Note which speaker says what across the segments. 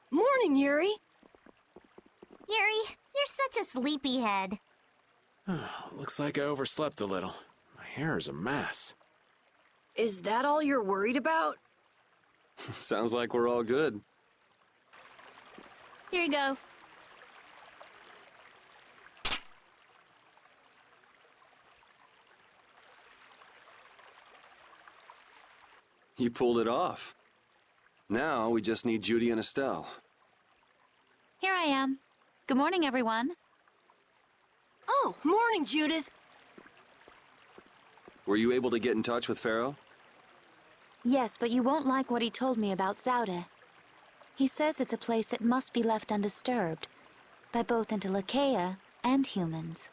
Speaker 1: Morning, Yuri.
Speaker 2: Yuri, you're such a sleepyhead.
Speaker 3: Looks like I overslept a little. My hair is a mess.
Speaker 1: Is that all you're worried about?
Speaker 4: Sounds like we're all good.
Speaker 5: Here you go.
Speaker 4: You pulled it off. Now we just need Judy and Estelle.
Speaker 5: Here I am. Good morning, everyone.
Speaker 1: Oh, morning, Judith.
Speaker 4: Were you able to get in touch with Pharaoh?
Speaker 5: Yes, but you won't like what he told me about Zaude. He says it's a place that must be left undisturbed by both Intellekea and humans.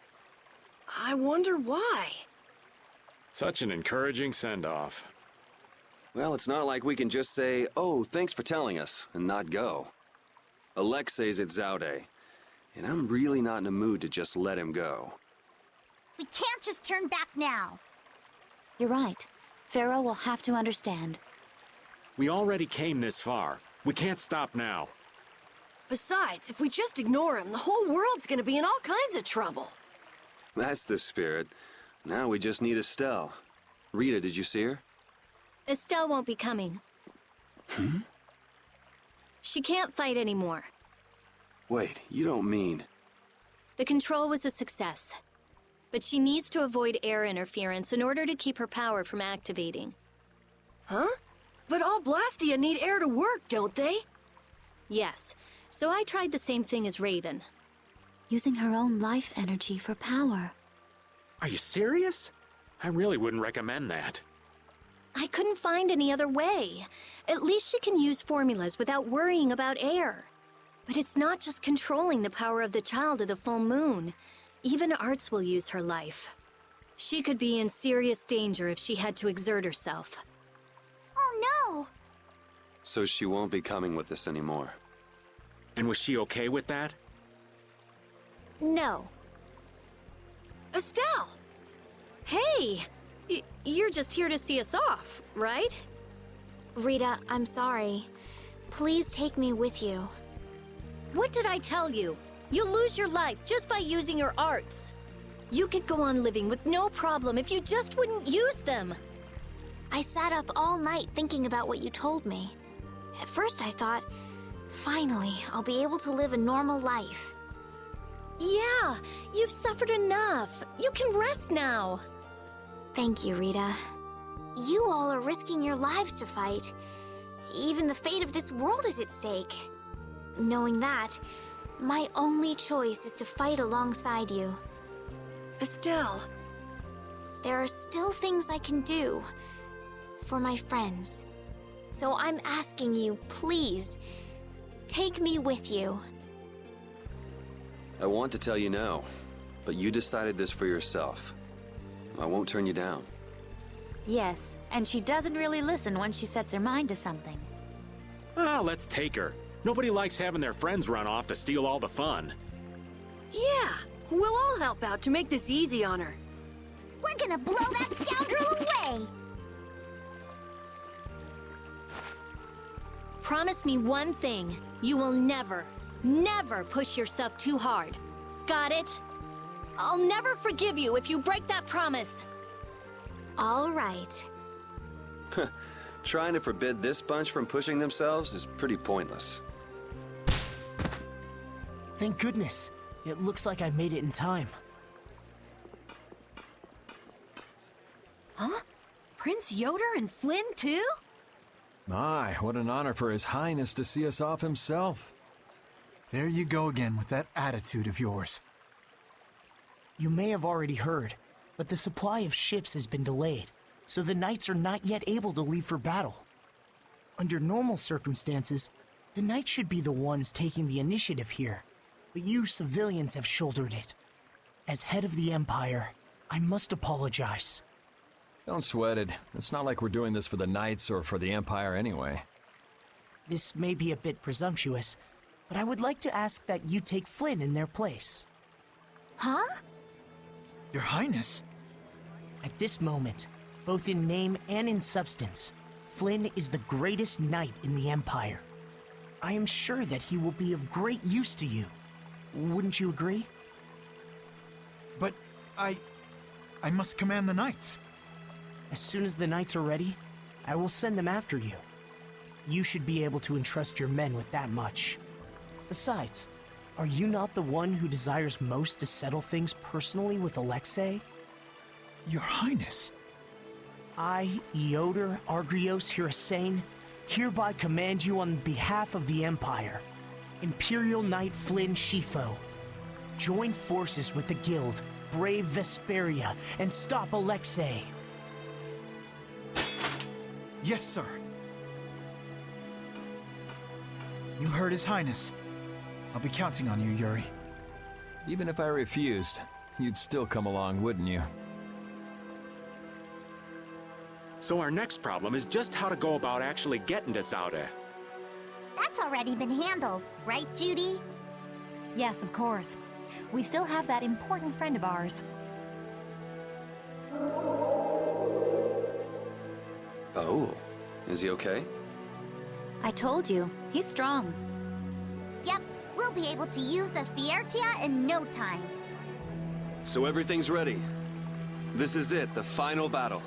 Speaker 1: I wonder why.
Speaker 3: Such an encouraging send-off.
Speaker 4: Well, it's not like we can just say, "Oh, thanks for telling us," and not go. Alexei's at Zaude, and I'm really not in a mood to just let him go.
Speaker 2: We can't just turn back now.
Speaker 5: You're right. Pharaoh will have to understand.
Speaker 3: We already came this far. We can't stop now.
Speaker 1: Besides, if we just ignore him, the whole world's gonna be in all kinds of trouble.
Speaker 4: That's the spirit. Now we just need Estelle. Rita, did you see her?
Speaker 5: Estelle won't be coming. She can't fight anymore.
Speaker 4: Wait, you don't mean...
Speaker 5: The control was a success. But she needs to avoid air interference in order to keep her power from activating.
Speaker 1: Huh? But all Blastia need air to work, don't they?
Speaker 5: Yes, so I tried the same thing as Raven. Using her own life energy for power.
Speaker 3: Are you serious? I really wouldn't recommend that.
Speaker 5: I couldn't find any other way. At least she can use formulas without worrying about air. But it's not just controlling the power of the child of the full moon. Even Arts will use her life. She could be in serious danger if she had to exert herself.
Speaker 2: Oh no!
Speaker 4: So she won't be coming with us anymore.
Speaker 3: And was she okay with that?
Speaker 5: No.
Speaker 1: Estelle!
Speaker 5: Hey! You're just here to see us off, right?
Speaker 6: Rita, I'm sorry. Please take me with you.
Speaker 5: What did I tell you? You'll lose your life just by using your arts. You could go on living with no problem if you just wouldn't use them.
Speaker 6: I sat up all night thinking about what you told me. At first I thought, finally, I'll be able to live a normal life.
Speaker 5: Yeah, you've suffered enough. You can rest now.
Speaker 6: Thank you, Rita. You all are risking your lives to fight. Even the fate of this world is at stake. Knowing that, my only choice is to fight alongside you.
Speaker 1: Estelle.
Speaker 6: There are still things I can do for my friends. So I'm asking you, please, take me with you.
Speaker 4: I want to tell you no, but you decided this for yourself. I won't turn you down.
Speaker 5: Yes, and she doesn't really listen when she sets her mind to something.
Speaker 3: Let's take her. Nobody likes having their friends run off to steal all the fun.
Speaker 1: Yeah, we'll all help out to make this easy on her.
Speaker 2: We're gonna blow that scoundrel away!
Speaker 5: Promise me one thing. You will never, never push yourself too hard. Got it? I'll never forgive you if you break that promise.
Speaker 6: All right.
Speaker 4: Trying to forbid this bunch from pushing themselves is pretty pointless.
Speaker 7: Thank goodness. It looks like I made it in time.
Speaker 1: Huh? Prince Yoder and Flynn, too?
Speaker 8: My, what an honor for His Highness to see us off himself.
Speaker 9: There you go again with that attitude of yours.
Speaker 7: You may have already heard, but the supply of ships has been delayed, so the knights are not yet able to leave for battle. Under normal circumstances, the knights should be the ones taking the initiative here, but you civilians have shouldered it. As head of the Empire, I must apologize.
Speaker 8: Don't sweat it. It's not like we're doing this for the Knights or for the Empire anyway.
Speaker 7: This may be a bit presumptuous, but I would like to ask that you take Flynn in their place.
Speaker 2: Huh?
Speaker 9: Your Highness?
Speaker 7: At this moment, both in name and in substance, Flynn is the greatest knight in the Empire. I am sure that he will be of great use to you. Wouldn't you agree?
Speaker 9: But I must command the knights.
Speaker 7: As soon as the knights are ready, I will send them after you. You should be able to entrust your men with that much. Besides, are you not the one who desires most to settle things personally with Alexei?
Speaker 9: Your Highness.
Speaker 7: I, Eodor Argrios Hirasane, hereby command you on behalf of the Empire. Imperial Knight Flynn Shifo. Join forces with the Guild, brave Vesperia, and stop Alexei.
Speaker 9: Yes, sir. You heard His Highness. I'll be counting on you, Yuri.
Speaker 8: Even if I refused, you'd still come along, wouldn't you?
Speaker 3: So our next problem is just how to go about actually getting to Zaude.
Speaker 2: That's already been handled, right, Judy?
Speaker 10: Yes, of course. We still have that important friend of ours.
Speaker 4: Oh, is he okay?
Speaker 10: I told you, he's strong.
Speaker 2: Yep, we'll be able to use the Fiertia in no time.
Speaker 4: So everything's ready. This is it, the final battle.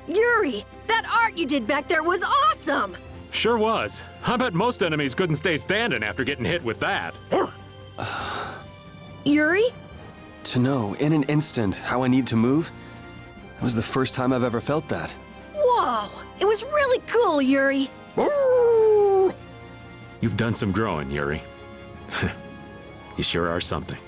Speaker 1: Yuri, that art you did back there was awesome!
Speaker 3: Sure was. I bet most enemies couldn't stay standing after getting hit with that.
Speaker 1: Yuri?
Speaker 4: To know, in an instant, how I need to move, that was the first time I've ever felt that.
Speaker 1: Whoa! It was really cool, Yuri!
Speaker 3: You've done some growing, Yuri. You sure are something.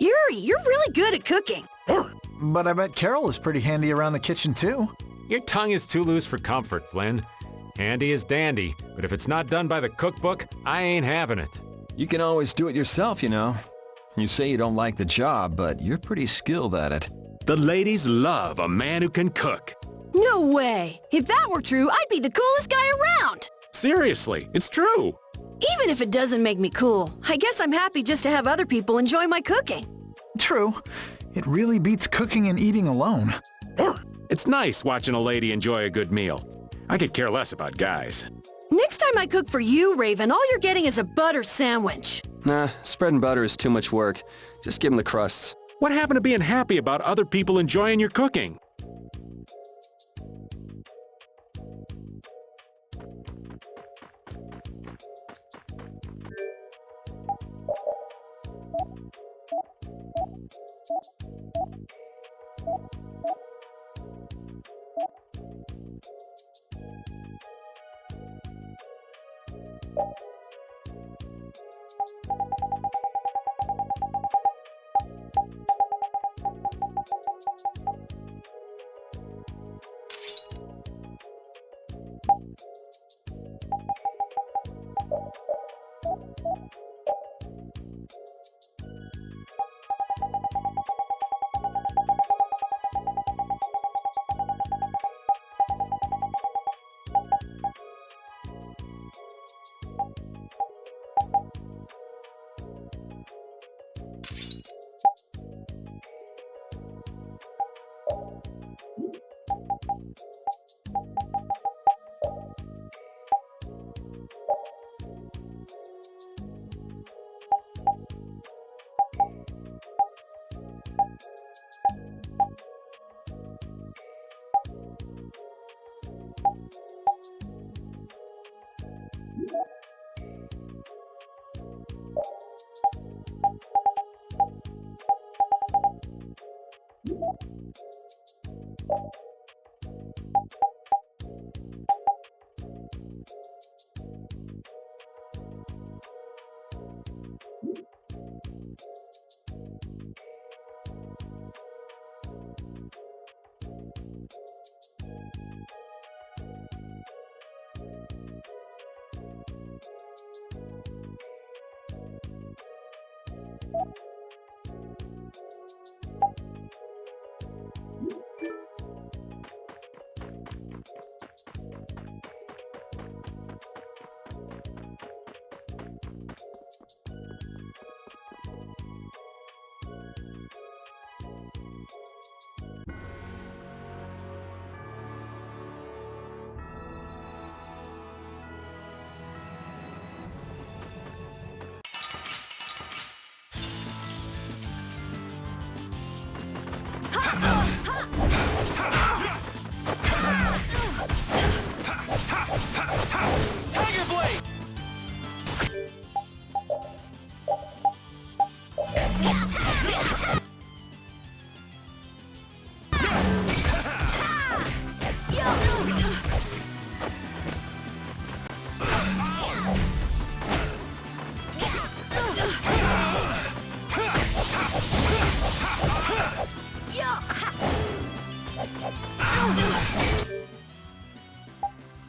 Speaker 1: Yuri, you're really good at cooking.
Speaker 9: But I bet Carol is pretty handy around the kitchen, too.
Speaker 3: Your tongue is too loose for comfort, Flynn. Handy is dandy, but if it's not done by the cookbook, I ain't having it.
Speaker 8: You can always do it yourself, you know. You say you don't like the job, but you're pretty skilled at it.
Speaker 3: The ladies love a man who can cook.
Speaker 1: No way! If that were true, I'd be the coolest guy around!
Speaker 3: Seriously, it's true.
Speaker 1: Even if it doesn't make me cool, I guess I'm happy just to have other people enjoy my cooking.
Speaker 9: True. It really beats cooking and eating alone.
Speaker 3: It's nice watching a lady enjoy a good meal. I could care less about guys.
Speaker 1: Next time I cook for you, Raven, all you're getting is a butter sandwich.
Speaker 4: Nah, spreading butter is too much work. Just give him the crusts.
Speaker 3: What happened to being happy about other people enjoying your cooking?
Speaker 11: Tiger Blade!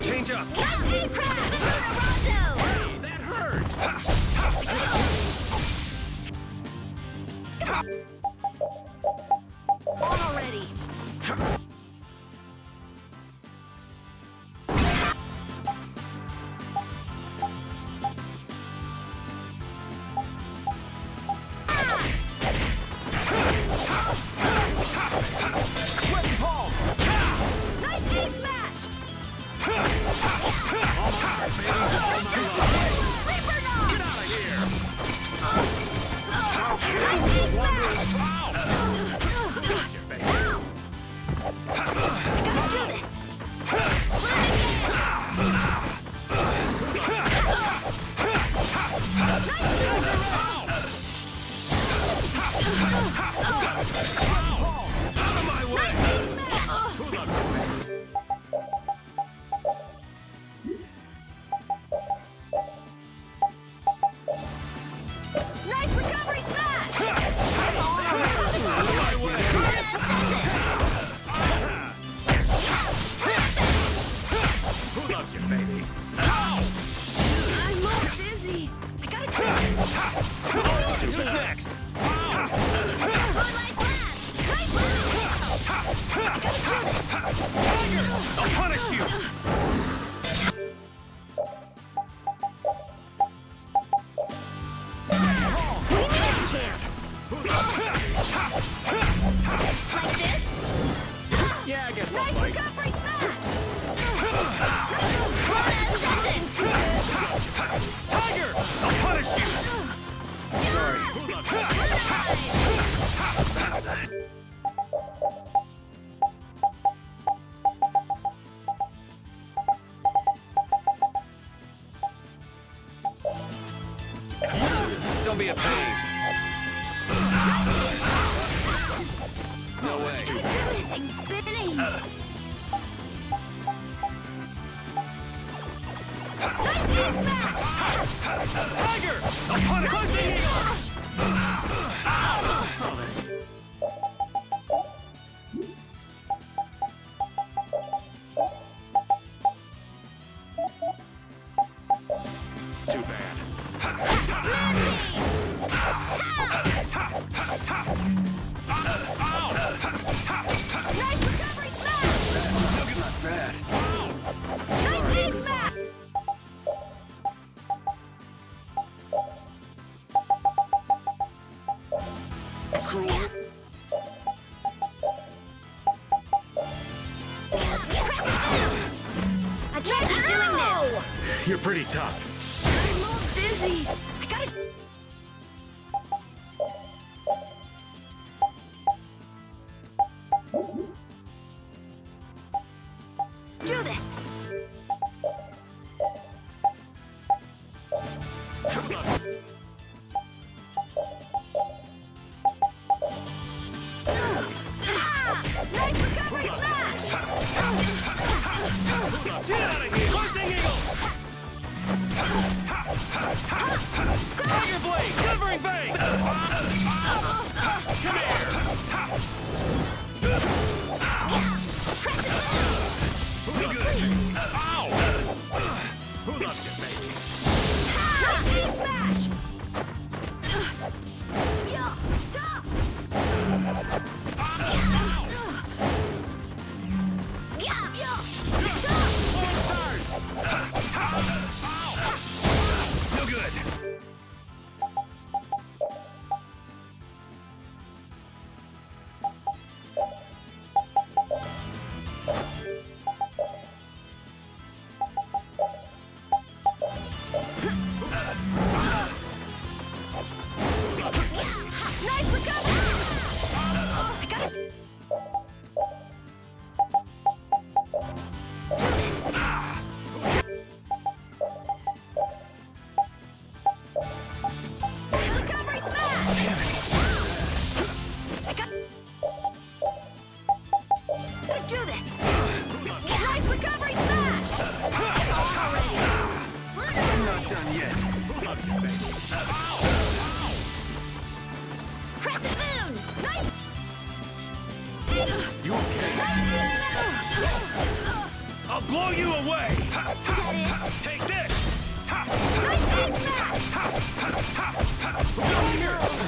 Speaker 3: Change up.
Speaker 11: Hey, that hurt! punish you!
Speaker 5: Like this?
Speaker 3: Yeah, I guess I'll
Speaker 5: Nice
Speaker 3: fight.
Speaker 5: recovery smash!
Speaker 11: Tiger! I'll punish you!
Speaker 3: Sorry.
Speaker 11: That's it.
Speaker 4: Don't be a pain. No way.
Speaker 2: I'm spinning.
Speaker 5: Nice dead smash!
Speaker 11: Tiger! I'll punish you!
Speaker 3: Too bad.
Speaker 5: Nice recovery smash!
Speaker 4: Look at that bad.
Speaker 5: Nice heat smash!
Speaker 4: Cruel.
Speaker 5: I tried to doing this!
Speaker 3: You're pretty tough.
Speaker 1: I'm all dizzy. I gotta... do this.
Speaker 5: Nice recovery smash!
Speaker 11: Get out of here! Pushing eagle! Tiger blade! Severing fang! Come here! Good! Ow! Who loves you, baby?
Speaker 5: Nice heat smash!
Speaker 11: No good!
Speaker 5: Nice recovery! I gotta... Nice recovery smash! I gotta do this! Nice recovery smash!
Speaker 4: I'm not done yet.
Speaker 11: Who loves you, baby?
Speaker 5: Crescent moon! Nice!
Speaker 11: You okay? I'll blow you away! Take this!
Speaker 5: Nice heat smash!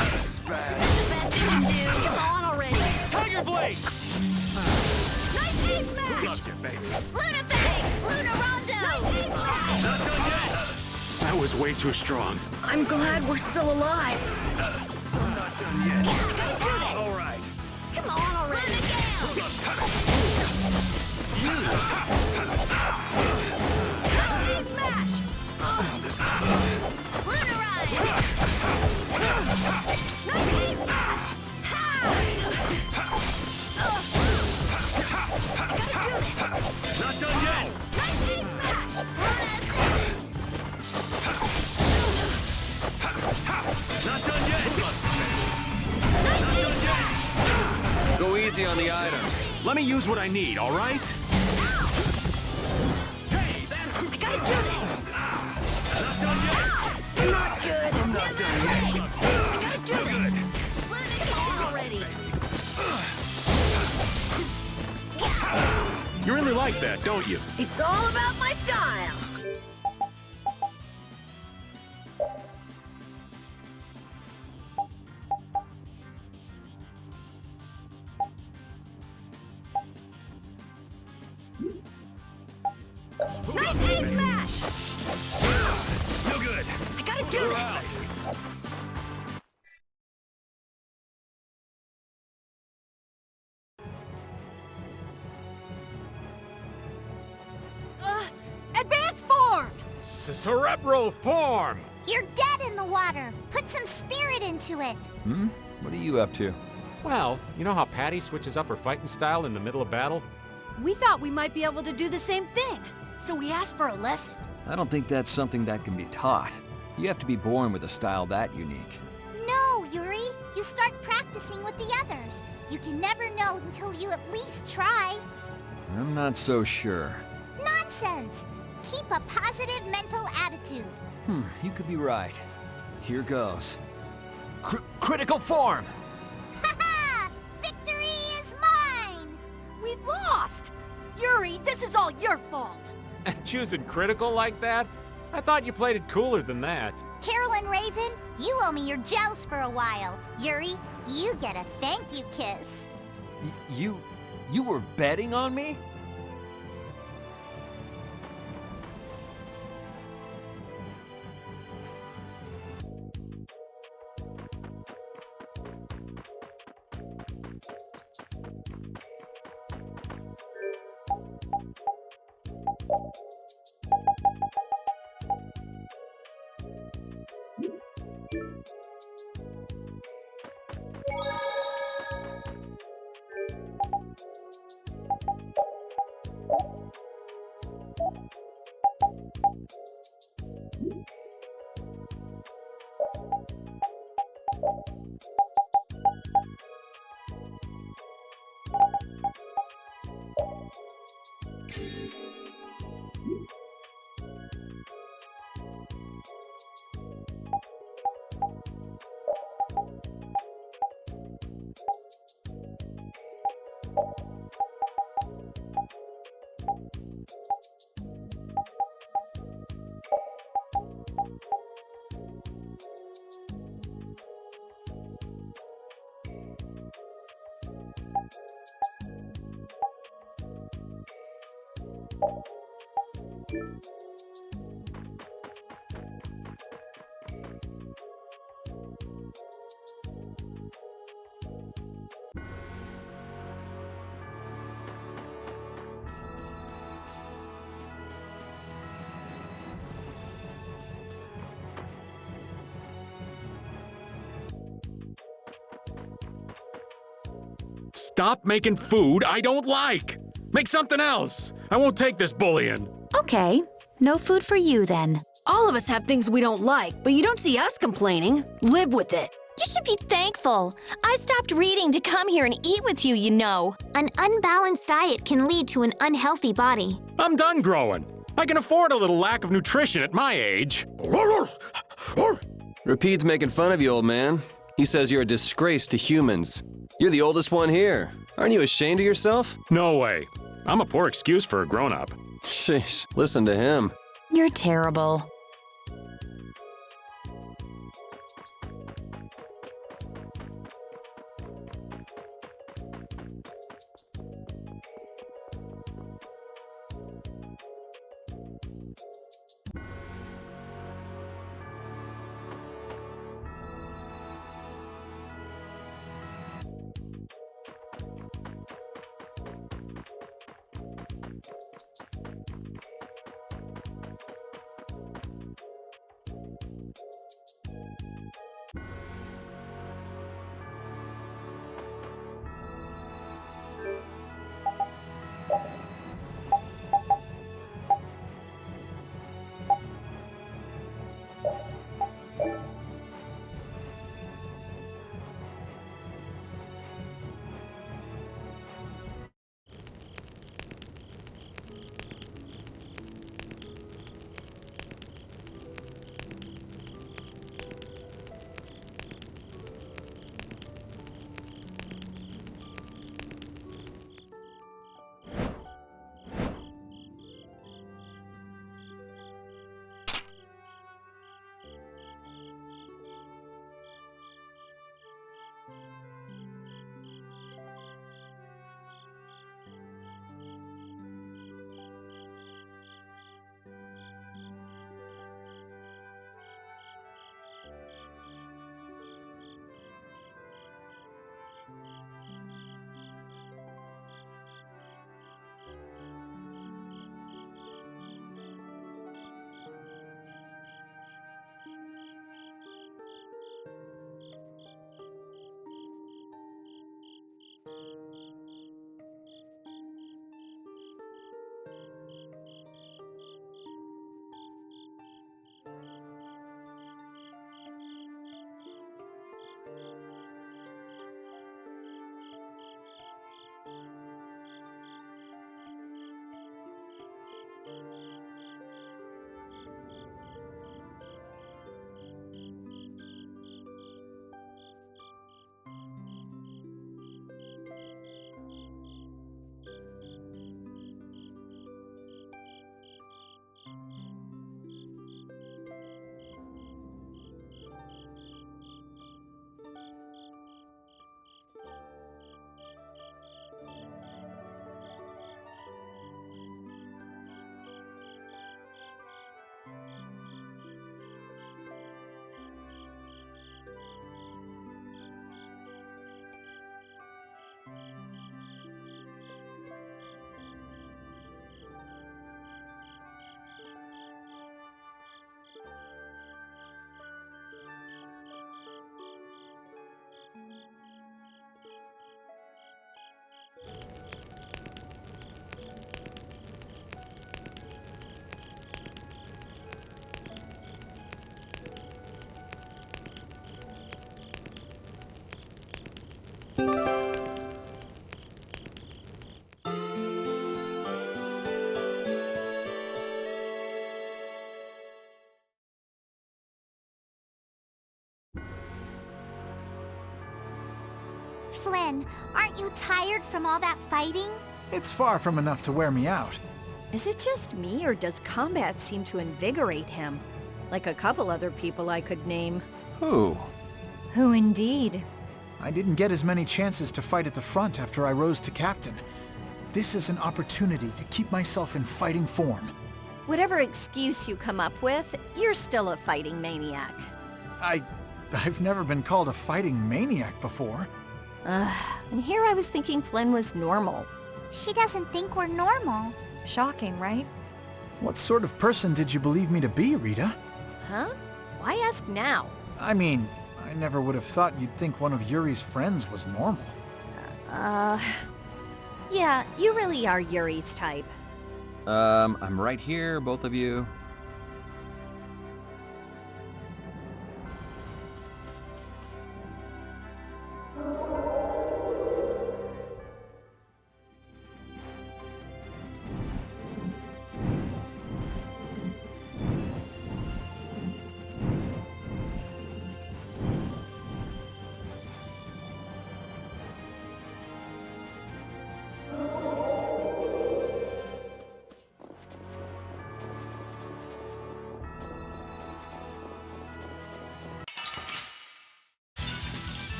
Speaker 4: This is bad.
Speaker 5: The best you can do! Come on already!
Speaker 11: Tiger blade!
Speaker 5: Nice heat
Speaker 11: Who
Speaker 5: smash!
Speaker 11: loves you, baby?
Speaker 2: Luna Fang! Luna Rondo!
Speaker 5: Nice heat smash!
Speaker 11: Not done yet!
Speaker 3: That was way too strong.
Speaker 1: I'm glad we're still alive.
Speaker 4: I'm not done yet.
Speaker 5: I gotta do this!
Speaker 11: All right.
Speaker 5: Come on already!
Speaker 2: Luna Gale!
Speaker 5: Nice heat smash!
Speaker 2: Luna Rise!
Speaker 5: Nice heat smash! I gotta do this!
Speaker 11: Not done yet!
Speaker 5: Nice heat smash!
Speaker 11: Not done yet!
Speaker 5: Nice heat smash!
Speaker 4: Go easy on the items.
Speaker 3: Let me use what I need, all right?
Speaker 11: Hey, that
Speaker 5: I gotta do this!
Speaker 11: not done yet!
Speaker 1: Not good.
Speaker 4: I'm not done yet.
Speaker 5: I gotta do this! Come on already!
Speaker 3: You really like that, don't you?
Speaker 1: It's all about my style. Nice aid smash!
Speaker 11: No good.
Speaker 1: I gotta do this! Advance form!
Speaker 3: Cerebral form!
Speaker 2: You're dead in the water. Put some spirit into it.
Speaker 8: Hmm? What are you up to?
Speaker 3: Well, you know how Patty switches up her fighting style in the middle of battle?
Speaker 1: We thought we might be able to do the same thing, so we asked for a lesson.
Speaker 8: I don't think that's something that can be taught. You have to be born with a style that unique.
Speaker 2: No, Yuri. You start practicing with the others. You can never know until you at least try.
Speaker 8: I'm not so sure.
Speaker 2: Nonsense! Keep a positive mental attitude.
Speaker 8: You could be right. Here goes. Critical form!
Speaker 2: Ha-ha! Victory is mine!
Speaker 1: We lost! Yuri, this is all your fault!
Speaker 3: And choosing critical like that? I thought you played it cooler than that.
Speaker 2: Carolyn Raven, you owe me your gels for a while. Yuri, you get a thank you kiss.
Speaker 8: You were betting on me?
Speaker 11: Stop making food I don't like. Make something else. I won't take this bullying.
Speaker 10: Okay, no food for you then.
Speaker 1: All of us have things we don't like, but you don't see us complaining. Live with it.
Speaker 5: You should be thankful. I stopped reading to come here and eat with you, you know.
Speaker 6: An unbalanced diet can lead to an unhealthy body.
Speaker 11: I'm done growing. I can afford a little lack of nutrition at my age.
Speaker 4: Rapide's making fun of you, old man. He says you're a disgrace to humans. You're the oldest one here. Aren't you ashamed of yourself?
Speaker 11: No way. I'm a poor excuse for a grown-up.
Speaker 4: Sheesh, listen to him.
Speaker 10: You're terrible.
Speaker 2: Flynn, aren't you tired from all that fighting?
Speaker 9: It's far from enough to wear me out.
Speaker 1: Is it just me, or does combat seem to invigorate him? Like a couple other people I could name.
Speaker 8: Who?
Speaker 10: Who indeed?
Speaker 9: I didn't get as many chances to fight at the front after I rose to captain. This is an opportunity to keep myself in fighting form.
Speaker 1: Whatever excuse you come up with, you're still a fighting maniac.
Speaker 9: I've never been called a fighting maniac before.
Speaker 1: And here I was thinking Flynn was normal.
Speaker 2: She doesn't think we're normal.
Speaker 10: Shocking, right?
Speaker 9: What sort of person did you believe me to be, Rita?
Speaker 1: Huh? Why ask now?
Speaker 9: I mean, I never would have thought you'd think one of Yuri's friends was normal.
Speaker 1: Yeah, you really are Yuri's type.
Speaker 8: I'm right here, both of you.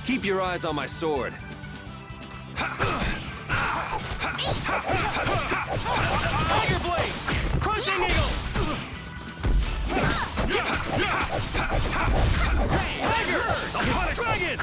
Speaker 4: Keep your eyes on my sword. Tiger Blade! Crushing Eagle! Tiger! The Dragon!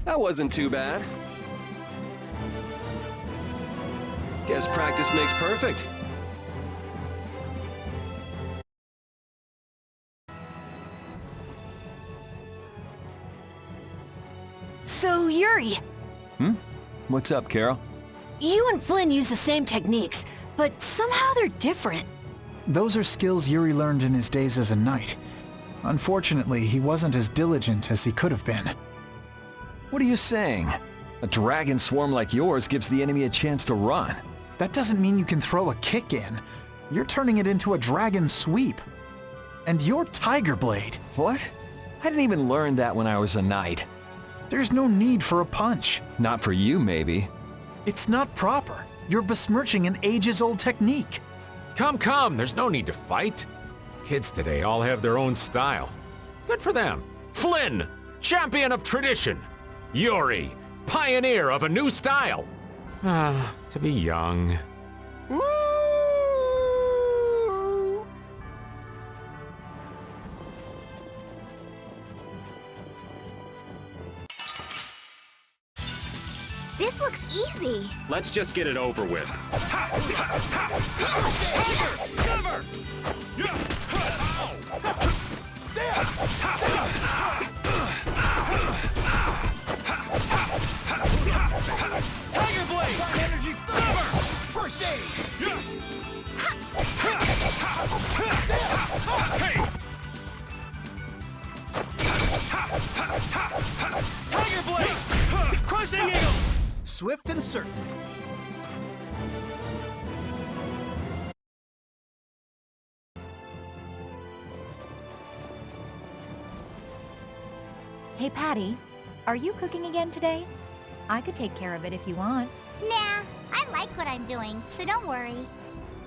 Speaker 4: That wasn't too bad. Guess practice makes perfect.
Speaker 1: So, Yuri,
Speaker 8: What's up, Carol?
Speaker 1: you and Flynn use the same techniques, but somehow they're different.
Speaker 9: Those are skills Yuri learned in his days as a knight. Unfortunately, he wasn't as diligent as he could have been.
Speaker 8: What are you saying? A dragon swarm like yours gives the enemy a chance to run.
Speaker 9: That doesn't mean you can throw a kick in. You're turning it into a dragon sweep. And you're Tiger Blade.
Speaker 8: What? I didn't even learn that when I was a knight.
Speaker 9: There's no need for a punch.
Speaker 8: Not for you, maybe.
Speaker 9: It's not proper. You're besmirching an ages-old technique.
Speaker 3: Come, there's no need to fight. Kids today all have their own style. Good for them. Flynn, champion of tradition. Yuri, pioneer of a new style. To be young.
Speaker 6: This looks easy.
Speaker 4: Let's just get it over with. Tiger Blade! Energy Sever! First aid! Tiger Blade! Crushing Eagle!
Speaker 9: Swift and certain.
Speaker 10: Hey, Patty, are you cooking again today? I could take care of it if you want.
Speaker 2: Nah, I like what I'm doing, so don't worry.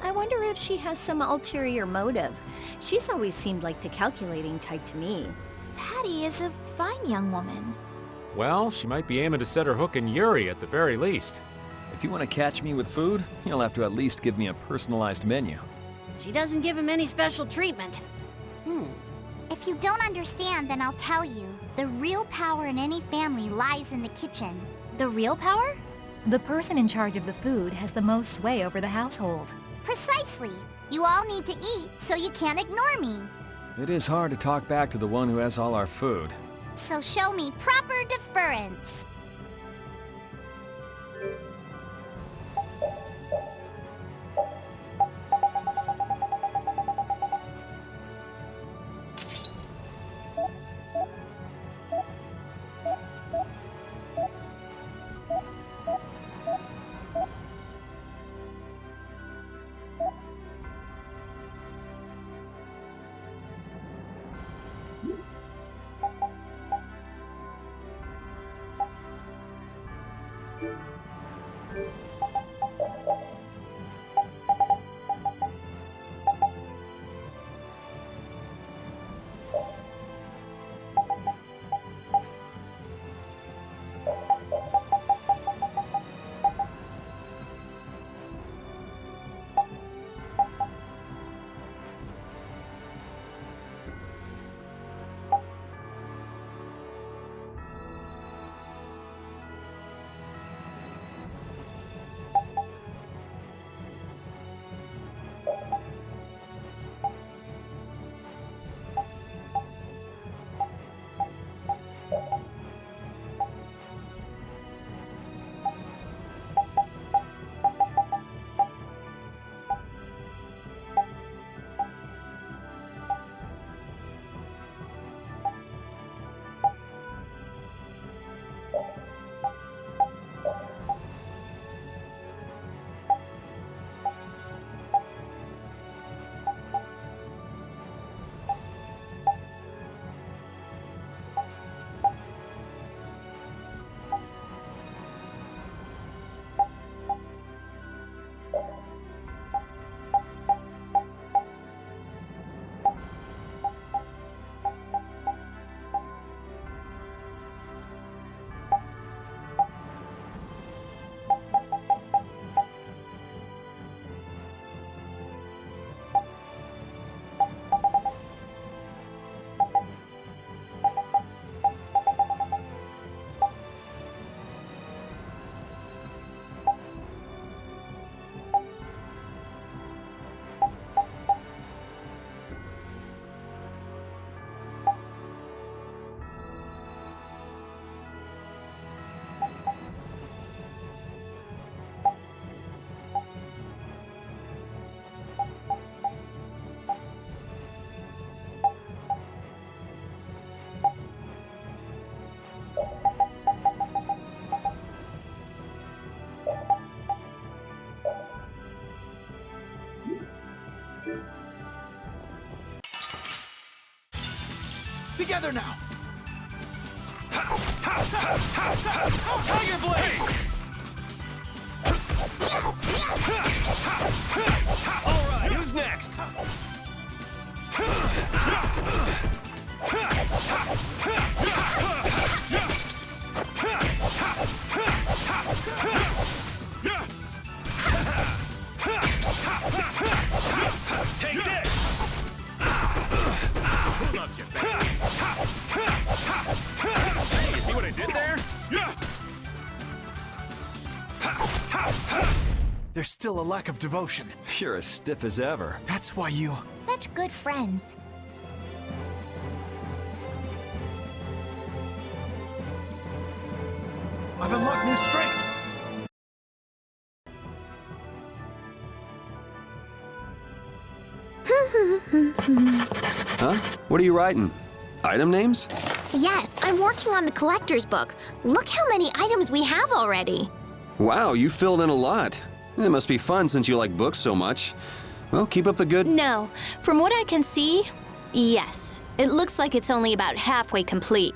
Speaker 1: I wonder if she has some ulterior motive. She's always seemed like the calculating type to me.
Speaker 6: Patty is a fine young woman.
Speaker 3: Well, she might be aiming to set her hook in Yuri at the very least.
Speaker 8: If you want to catch me with food, you'll have to at least give me a personalized menu.
Speaker 1: She doesn't give him any special treatment.
Speaker 2: If you don't understand, then I'll tell you. The real power in any family lies in the kitchen.
Speaker 6: The real power?
Speaker 10: The person in charge of the food has the most sway over the household.
Speaker 2: Precisely. You all need to eat, so you can't ignore me.
Speaker 8: It is hard to talk back to the one who has all our food.
Speaker 2: So show me proper deference.
Speaker 9: Together now!
Speaker 12: Tiger Blade! All right, who's next? Take this! Who loves you, baby? Hey, you see what I did there?
Speaker 9: There's still a lack of devotion.
Speaker 8: You're as stiff as ever.
Speaker 9: That's why you...
Speaker 2: Such good friends.
Speaker 9: I've unlocked new strength!
Speaker 4: Huh? What are you writing? Item names?
Speaker 6: Yes, I'm working on the collector's book. Look how many items we have already.
Speaker 4: Wow, you filled in a lot. It must be fun since you like books so much. Well, keep up the good...
Speaker 5: No, from what I can see, yes. It looks like it's only about halfway complete.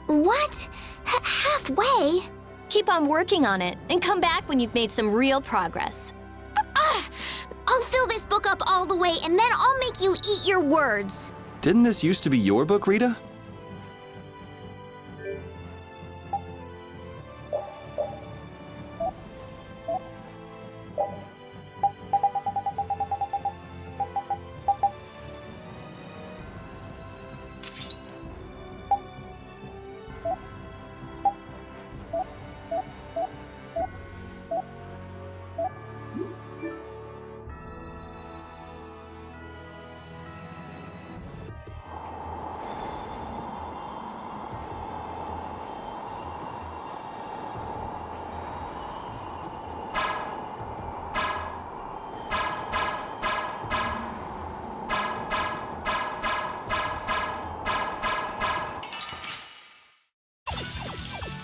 Speaker 6: What? Halfway?
Speaker 5: Keep on working on it, and come back when you've made some real progress.
Speaker 6: I'll fill this book up all the way, and then I'll make you eat your words.
Speaker 4: Didn't this used to be your book, Rita?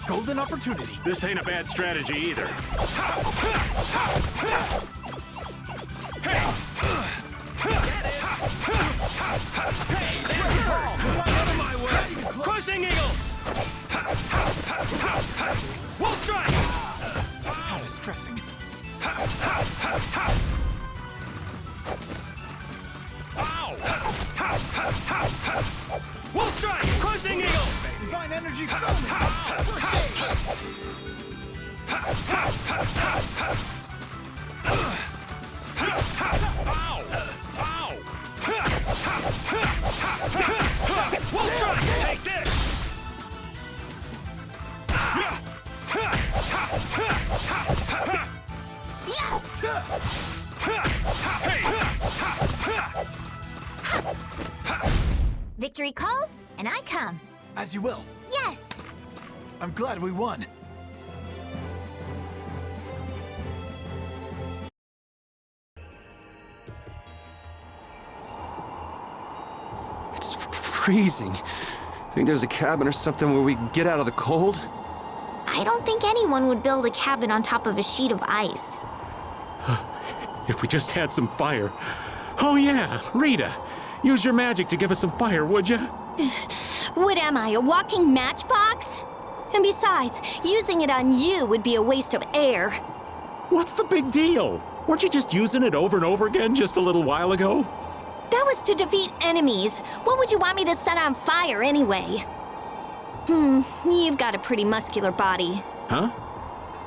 Speaker 9: Golden opportunity.
Speaker 11: This ain't a bad strategy either.
Speaker 12: Crushing Eagle! Wolf Strike!
Speaker 9: distressing.
Speaker 12: Ow! Wolf strike! Crushing eagle!
Speaker 9: Divine energy filming! First
Speaker 12: Ow! Ow! Wolf strike! Take this!
Speaker 6: Victory calls, and I come.
Speaker 9: As you will.
Speaker 6: Yes!
Speaker 9: I'm glad we won.
Speaker 4: It's freezing. Think there's a cabin or something where we can get out of the cold?
Speaker 6: I don't think anyone would build a cabin on top of a sheet of ice.
Speaker 11: If we just had some fire. Oh yeah, Rita, use your magic to give us some fire, would you?
Speaker 5: What am I, a walking matchbox? And besides, using it on you would be a waste of air.
Speaker 11: What's the big deal? Weren't you just using it over and over again just a little while ago?
Speaker 5: That was to defeat enemies. What would you want me to set on fire anyway? You've got a pretty muscular body.
Speaker 11: Huh?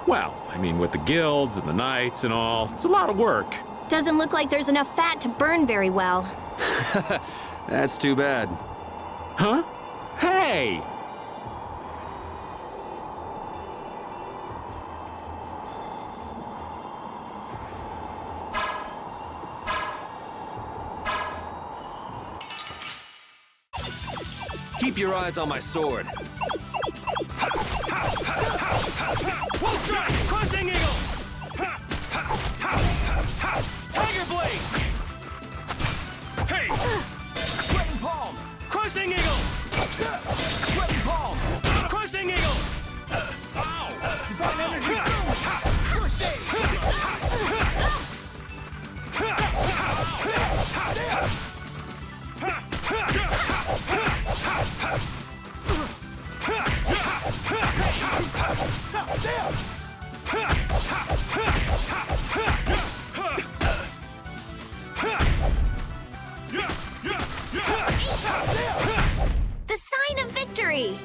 Speaker 11: Well, I mean, with the guilds and the knights and all, it's a lot of work.
Speaker 5: Doesn't look like there's enough fat to burn very well.
Speaker 4: That's too bad.
Speaker 11: Huh? Hey!
Speaker 4: Keep your eyes on my sword.
Speaker 12: Wolf strike! Crushing eagle! Tiger blade! Hey! Shredding palm! Crushing eagle! Shredding palm! Crushing eagle! Ow!
Speaker 9: Divine energy filming! First aid!
Speaker 5: The sign of victory!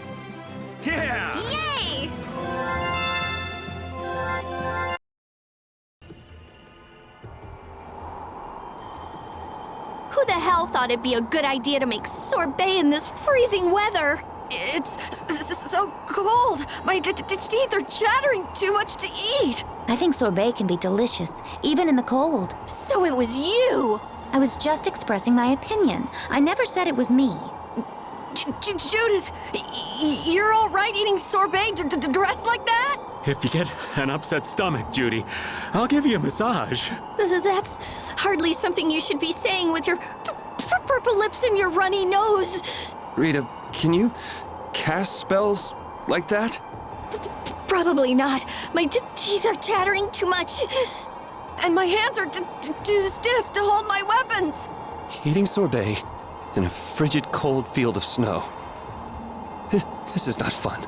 Speaker 12: Yeah!
Speaker 5: Yay! Who the hell thought it'd be a good idea to make sorbet in this freezing weather?
Speaker 1: It's so cold. My teeth are chattering too much to eat.
Speaker 10: I think sorbet can be delicious, even in the cold.
Speaker 5: So it was you!
Speaker 10: I was just expressing my opinion. I never said it was me.
Speaker 1: Judith, you're all right eating sorbet dressed like that?
Speaker 11: If you get an upset stomach, Judy, I'll give you a massage.
Speaker 5: That's hardly something you should be saying with your purple lips and your runny nose.
Speaker 4: Rita, can you cast spells like that?
Speaker 5: Probably not. My teeth are chattering too much.
Speaker 1: And my hands are too stiff to hold my weapons.
Speaker 4: Eating sorbet in a frigid, cold field of snow. This is not fun.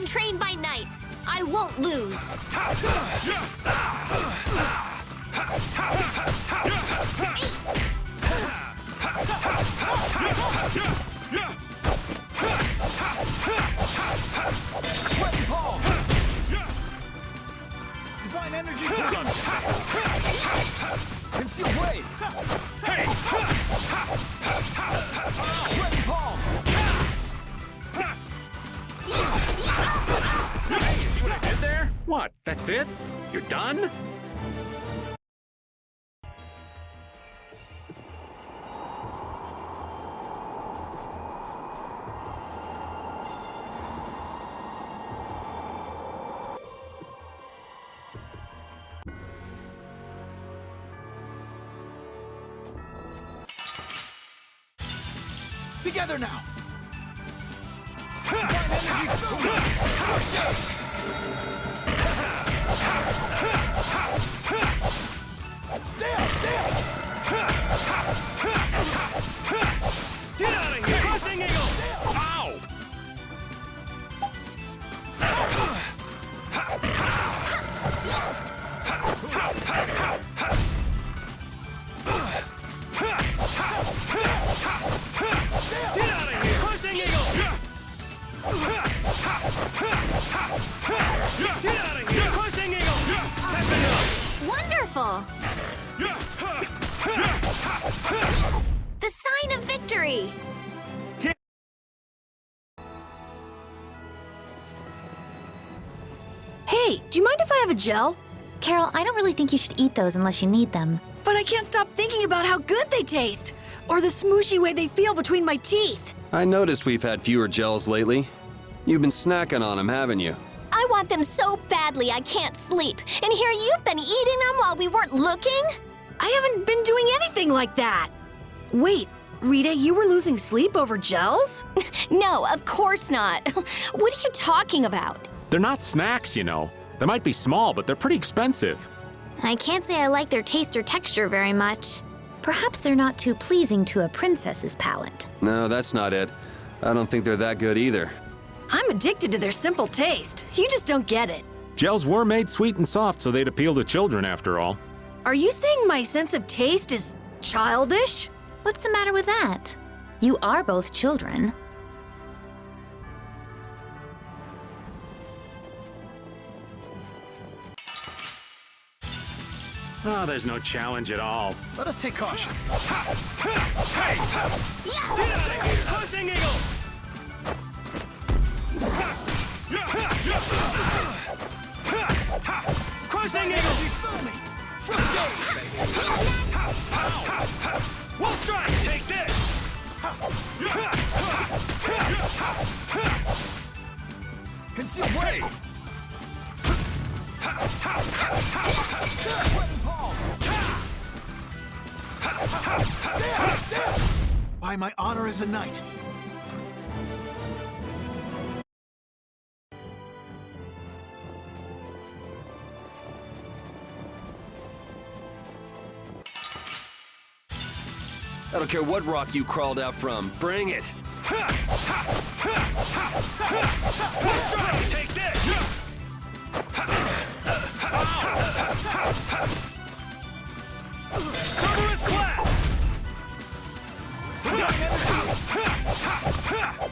Speaker 6: been trained by knights. I won't lose.
Speaker 12: Sweating palm!
Speaker 9: Divine energy!
Speaker 12: Conceal blade! Hey! Sweating palm!
Speaker 3: Hey, you see what I did there? What? That's it? You're done?
Speaker 9: Together now!
Speaker 12: Get out of here! Crushing eagle!
Speaker 3: Ow!
Speaker 12: Get out of here! Crushing eagle! Get out of here! Crushing eagle! That's enough!
Speaker 6: Wonderful! The sign of victory!
Speaker 1: Hey, do you mind if I have a gel?
Speaker 10: Carol, I don't really think you should eat those unless you need them.
Speaker 1: But I can't stop thinking about how good they taste, or the smooshy way they feel between my teeth.
Speaker 4: I noticed we've had fewer gels lately. You've been snacking on them, haven't you?
Speaker 5: I want them so badly I can't sleep. And here you've been eating them while we weren't looking?
Speaker 1: I haven't been doing anything like that. Wait, Rita, you were losing sleep over gels?
Speaker 5: No, of course not. What are you talking about?
Speaker 3: They're not snacks, you know. They might be small, but they're pretty expensive.
Speaker 6: I can't say I like their taste or texture very much.
Speaker 10: Perhaps they're not too pleasing to a princess's palate.
Speaker 4: No, that's not it. I don't think they're that good either.
Speaker 1: I'm addicted to their simple taste. You just don't get it.
Speaker 3: Gels were made sweet and soft, so they'd appeal to children after all.
Speaker 1: Are you saying my sense of taste is childish?
Speaker 10: What's the matter with that? You are both children.
Speaker 3: Oh, there's no challenge at all.
Speaker 9: Let us take caution.
Speaker 12: Hey! Get out of here! Crushing eagle! Crushing eagle! We'll strike! Take this!
Speaker 9: Conceal blade! Sweating palm! By my honor as a knight!
Speaker 4: I don't care what rock you crawled out from. Bring it!
Speaker 12: Take this! Cerberus blast!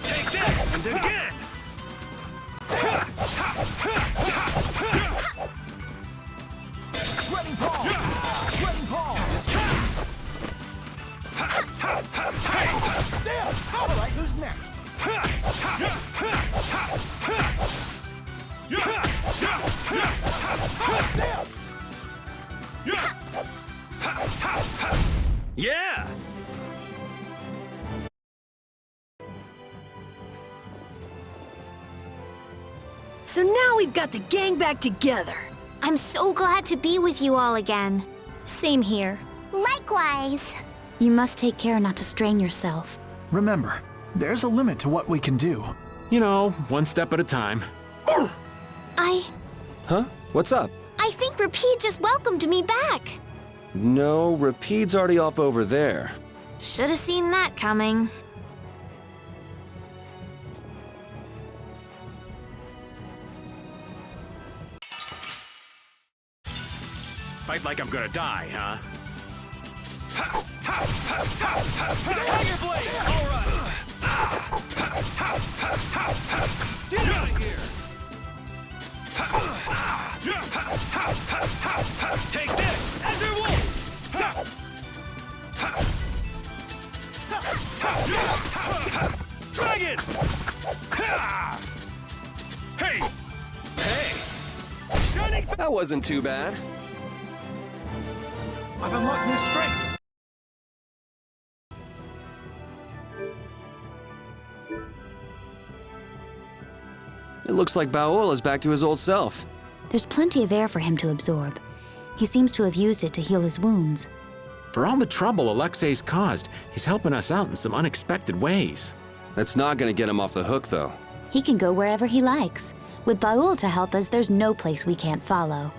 Speaker 12: Take this! And again!
Speaker 9: Shredding palm! Shredding palm! Damn! All right, who's next?
Speaker 12: Yeah!
Speaker 1: So now we've got the gang back together.
Speaker 6: I'm so glad to be with you all again.
Speaker 5: Same here.
Speaker 2: Likewise.
Speaker 10: You must take care not to strain yourself.
Speaker 9: Remember, there's a limit to what we can do.
Speaker 3: You know, one step at a time.
Speaker 4: Huh? What's up?
Speaker 6: I think Rapide just welcomed me back.
Speaker 4: No, Rapide's already off over there.
Speaker 6: Should have seen that coming.
Speaker 11: Fight like I'm gonna die, huh?
Speaker 12: Tiger Blade! All right! Get out of here! Take this! Azure Wolf! Dragon! Hey! Hey! Shining!
Speaker 4: That wasn't too bad.
Speaker 9: I've unlocked new strength.
Speaker 4: It looks like Baoul is back to his old self.
Speaker 10: There's plenty of air for him to absorb. He seems to have used it to heal his wounds.
Speaker 11: For all the trouble Alexei's caused, he's helping us out in some unexpected ways.
Speaker 4: That's not gonna get him off the hook, though.
Speaker 10: He can go wherever he likes. With Baoul to help us, there's no place we can't follow.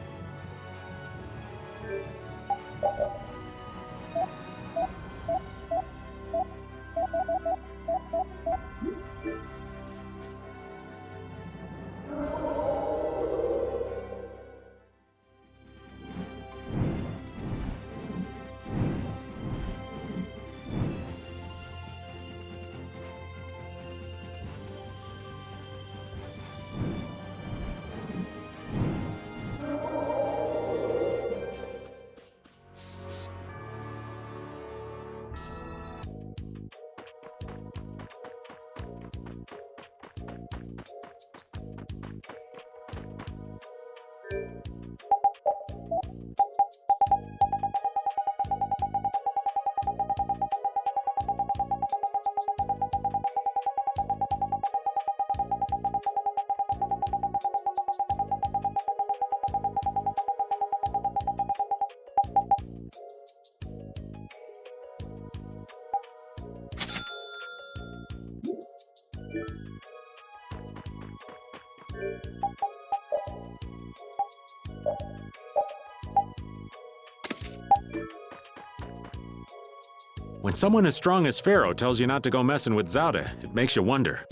Speaker 11: When someone as strong as Pharaoh tells you not to go messing with Zauda, it makes you wonder.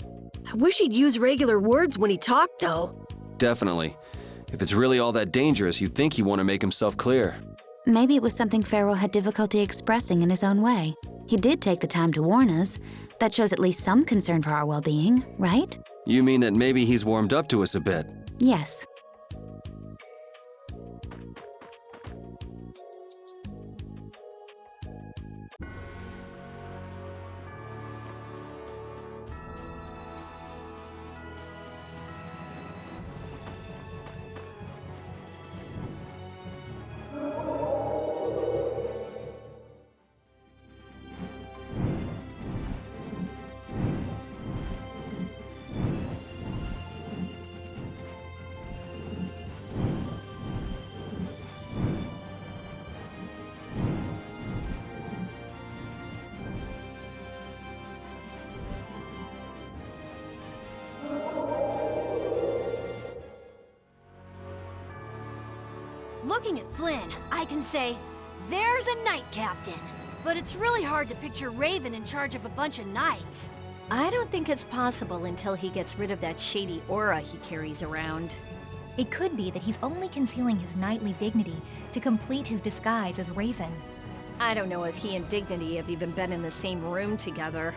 Speaker 13: I wish he'd use regular words when he talked, though.
Speaker 4: Definitely. If it's really all that dangerous, you'd think he'd want to make himself clear.
Speaker 10: Maybe it was something Pharaoh had difficulty expressing in his own way. He did take the time to warn us. That shows at least some concern for our well-being, right?
Speaker 4: You mean that maybe he's warmed up to us a bit?
Speaker 10: Yes.
Speaker 1: Looking at Flynn, I can say, there's a knight captain. But it's really hard to picture Raven in charge of a bunch of knights. I don't think it's possible until he gets rid of that shady aura he carries around.
Speaker 10: It could be that he's only concealing his knightly dignity to complete his disguise as Raven.
Speaker 1: I don't know if he and Dignity have even been in the same room together.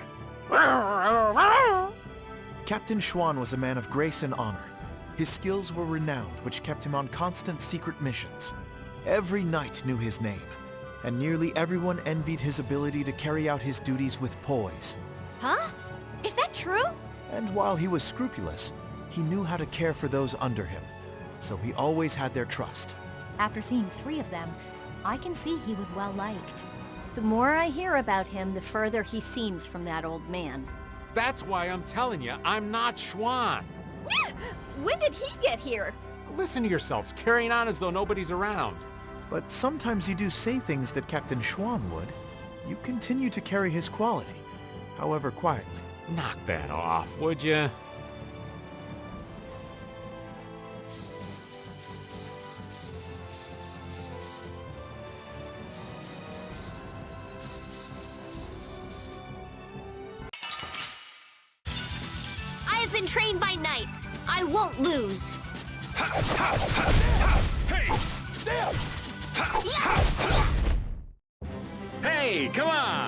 Speaker 9: Captain Schwan was a man of grace and honor. His skills were renowned, which kept him on constant secret missions. Every knight knew his name, and nearly everyone envied his ability to carry out his duties with poise.
Speaker 1: Huh? Is that true?
Speaker 9: And while he was scrupulous, he knew how to care for those under him, so he always had their trust.
Speaker 10: After seeing 3 of them, I can see he was well liked.
Speaker 1: The more I hear about him, the further he seems from that old man.
Speaker 3: That's why I'm telling you, I'm not Schwan.
Speaker 1: When did he get here?
Speaker 3: Listen to yourselves, carrying on as though nobody's around.
Speaker 9: But sometimes you do say things that Captain Schwan would. You continue to carry his quality, however quietly.
Speaker 3: Knock that off, would you?
Speaker 5: I have been trained by knights. I won't lose.
Speaker 12: Hey!
Speaker 11: Hey, come on!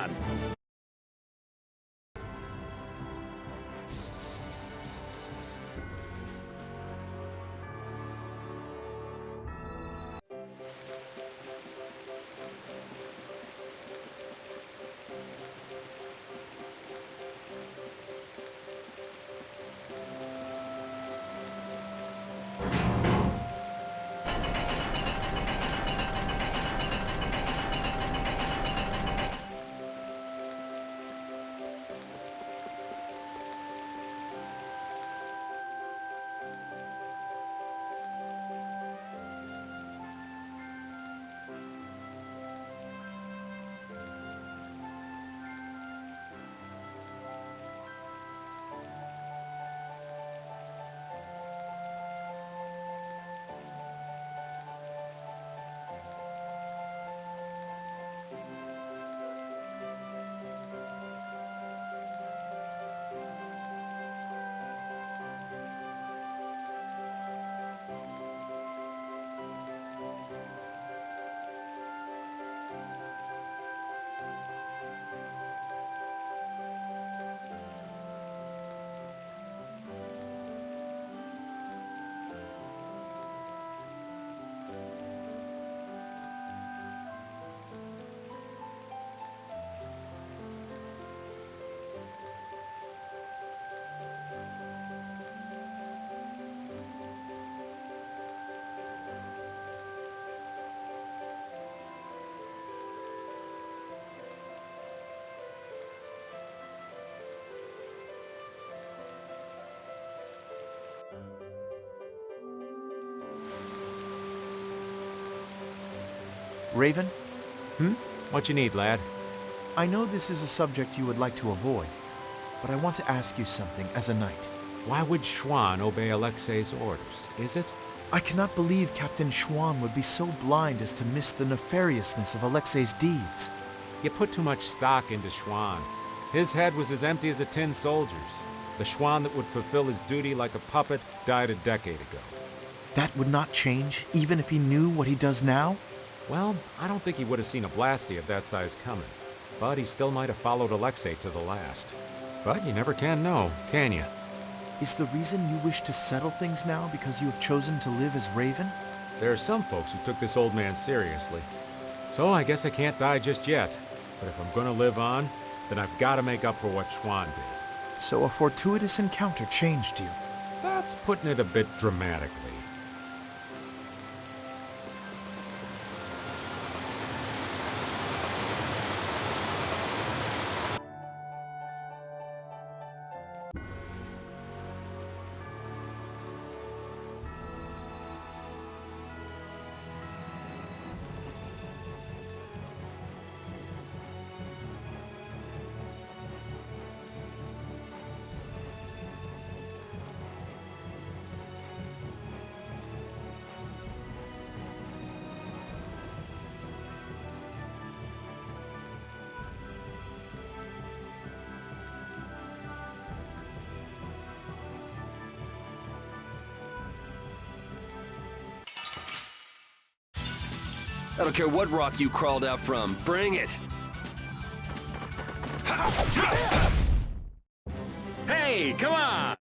Speaker 9: Raven,
Speaker 3: What you need, lad?
Speaker 9: I know this is a subject you would like to avoid, but I want to ask you something as a knight.
Speaker 3: Why would Schwann obey Alexei's orders? Is it?
Speaker 9: I cannot believe Captain Schwann would be so blind as to miss the nefariousness of Alexei's deeds.
Speaker 3: You put too much stock into Schwann. His head was as empty as a tin soldier's. The Schwann that would fulfill his duty like a puppet died a decade ago.
Speaker 9: That would not change, even if he knew what he does now?
Speaker 3: Well, I don't think he would have seen a blasty of that size coming. But he still might have followed Alexei to the last. But you never can know, can you?
Speaker 9: Is the reason you wish to settle things now because you have chosen to live as Raven?
Speaker 3: There are some folks who took this old man seriously. So I guess I can't die just yet. But if I'm gonna live on, then I've got to make up for what Schwann did.
Speaker 9: So a fortuitous encounter changed you.
Speaker 3: That's putting it a bit dramatically.
Speaker 4: I don't care what rock you crawled out from. Bring it!
Speaker 11: Hey, come on!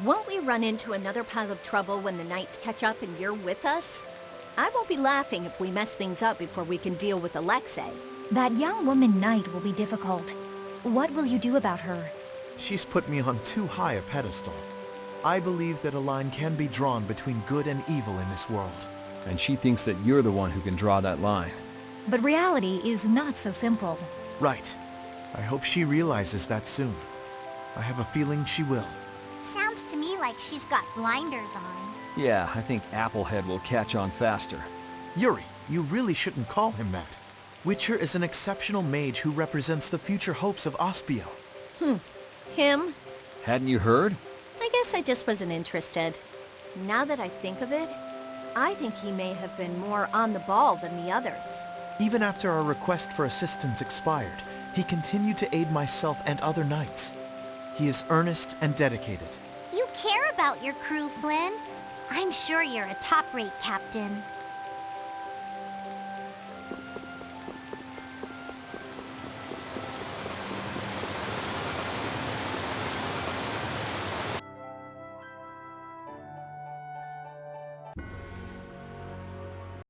Speaker 1: Won't we run into another pile of trouble when the Knights catch up and you're with us? I won't be laughing if we mess things up before we can deal with Alexei.
Speaker 10: That young woman Knight will be difficult. What will you do about her?
Speaker 9: She's put me on too high a pedestal. I believe that a line can be drawn between good and evil in this world.
Speaker 8: And she thinks that you're the one who can draw that line.
Speaker 10: But reality is not so simple.
Speaker 9: Right. I hope she realizes that soon. I have a feeling she will.
Speaker 2: Sounds to me like she's got blinders on.
Speaker 8: Yeah, I think Applehead will catch on faster.
Speaker 9: Yuri, you really shouldn't call him that. Witcher is an exceptional mage who represents the future hopes of Aspio.
Speaker 1: Him?
Speaker 8: Hadn't you heard?
Speaker 1: I guess I just wasn't interested. Now that I think of it, I think he may have been more on the ball than the others.
Speaker 9: Even after our request for assistance expired, he continued to aid myself and other knights. He is earnest and dedicated.
Speaker 2: You care about your crew, Flynn. I'm sure you're a top-rate captain.